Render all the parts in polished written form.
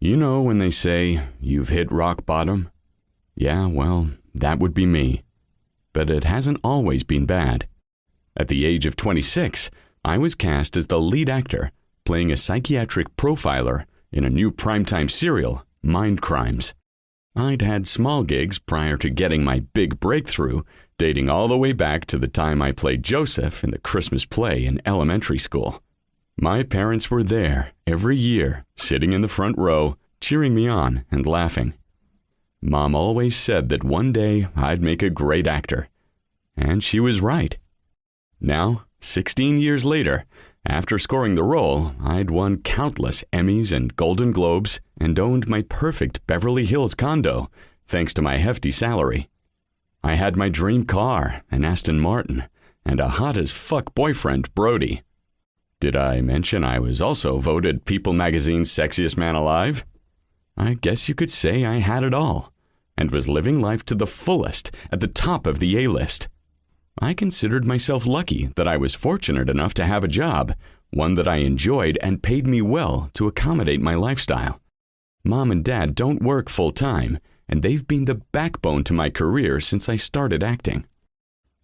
You know when they say you've hit rock bottom? Yeah, well, that would be me. But it hasn't always been bad. At the age of 26, I was cast as the lead actor, playing a psychiatric profiler in a new primetime serial, Mind Crimes. I'd had small gigs prior to getting my big breakthrough, dating all the way back to the time I played Joseph in the Christmas play in elementary school. My parents were there every year, sitting in the front row, cheering me on and laughing. Mom always said that one day I'd make a great actor. And she was right. Now, 16 years later, after scoring the role, I'd won countless Emmys and Golden Globes and owned my perfect Beverly Hills condo, thanks to my hefty salary. I had my dream car, an Aston Martin, and a hot-as-fuck boyfriend, Brody. Did I mention I was also voted People magazine's sexiest man alive? I guess you could say I had it all, and was living life to the fullest at the top of the A-list. I considered myself lucky that I was fortunate enough to have a job, one that I enjoyed and paid me well to accommodate my lifestyle. Mom and Dad don't work full-time, and they've been the backbone to my career since I started acting.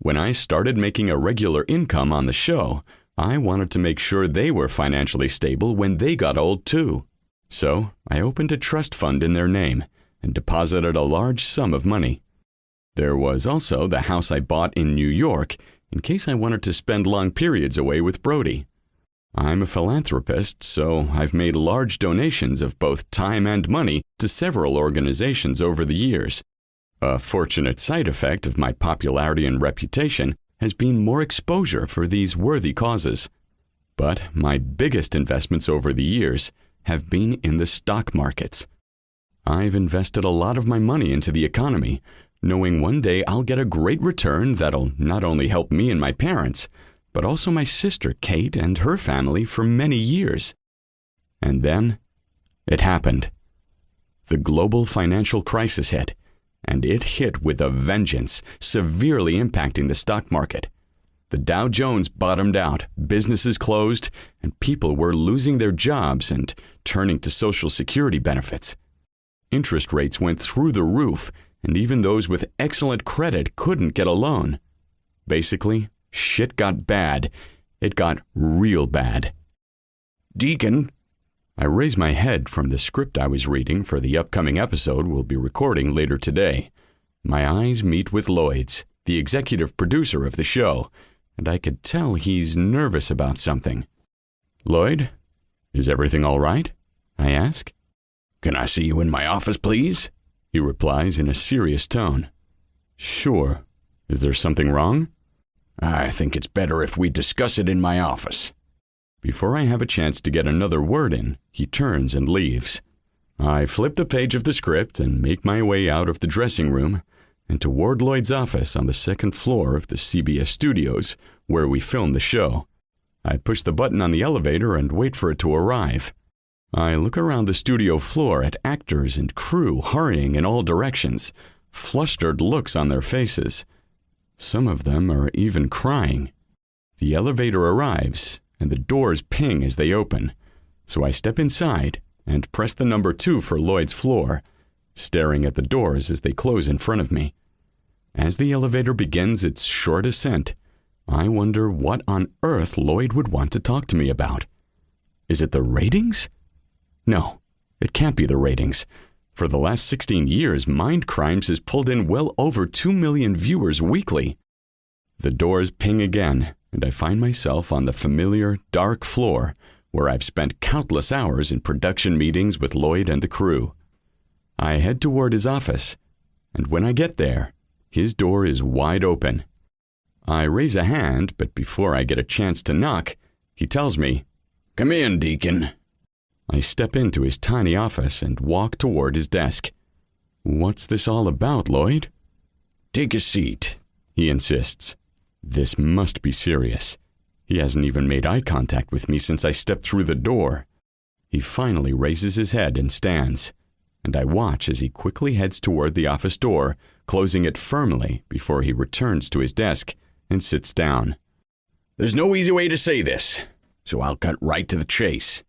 When I started making a regular income on the show, I wanted to make sure they were financially stable when they got old too. So I opened a trust fund in their name and deposited a large sum of money. There was also the house I bought in New York in case I wanted to spend long periods away with Brody. I'm a philanthropist, so I've made large donations of both time and money to several organizations over the years. A fortunate side effect of my popularity and reputation has been more exposure for these worthy causes. But my biggest investments over the years have been in the stock markets. I've invested a lot of my money into the economy, knowing one day I'll get a great return that'll not only help me and my parents, but also my sister Kate and her family for many years. And then, it happened. The global financial crisis hit, and it hit with a vengeance, severely impacting the stock market. The Dow Jones bottomed out, businesses closed, and people were losing their jobs and turning to Social Security benefits. Interest rates went through the roof, and even those with excellent credit couldn't get a loan. Basically, shit got bad. It got real bad. Deacon, I raise my head from the script I was reading for the upcoming episode we'll be recording later today. My eyes meet with Lloyd's, the executive producer of the show, and I could tell he's nervous about something. Lloyd, is everything all right? I ask. Can I see you in my office, please? He replies in a serious tone. Sure. Is there something wrong? I think it's better if we discuss it in my office. Before I have a chance to get another word in, he turns and leaves. I flip the page of the script and make my way out of the dressing room and toward Lloyd's office on the second floor of the CBS studios, where we film the show. I push the button on the elevator and wait for it to arrive. I look around the studio floor at actors and crew hurrying in all directions, flustered looks on their faces. Some of them are even crying. The elevator arrives, and the doors ping as they open, so I step inside and press the number 2 for Lloyd's floor, staring at the doors as they close in front of me. As the elevator begins its short ascent, I wonder what on earth Lloyd would want to talk to me about. Is it the ratings? No, it can't be the ratings. For the last 16 years, Mind Crimes has pulled in well over 2 million viewers weekly. The doors ping again, and I find myself on the familiar, dark floor where I've spent countless hours in production meetings with Lloyd and the crew. I head toward his office, and when I get there, his door is wide open. I raise a hand, but before I get a chance to knock, he tells me, "Come in, Deacon." I step into his tiny office and walk toward his desk. "What's this all about, Lloyd?" "Take a seat," he insists. This must be serious. He hasn't even made eye contact with me since I stepped through the door. He finally raises his head and stands, and I watch as he quickly heads toward the office door, closing it firmly before he returns to his desk and sits down. "There's no easy way to say this, so I'll cut right to the chase.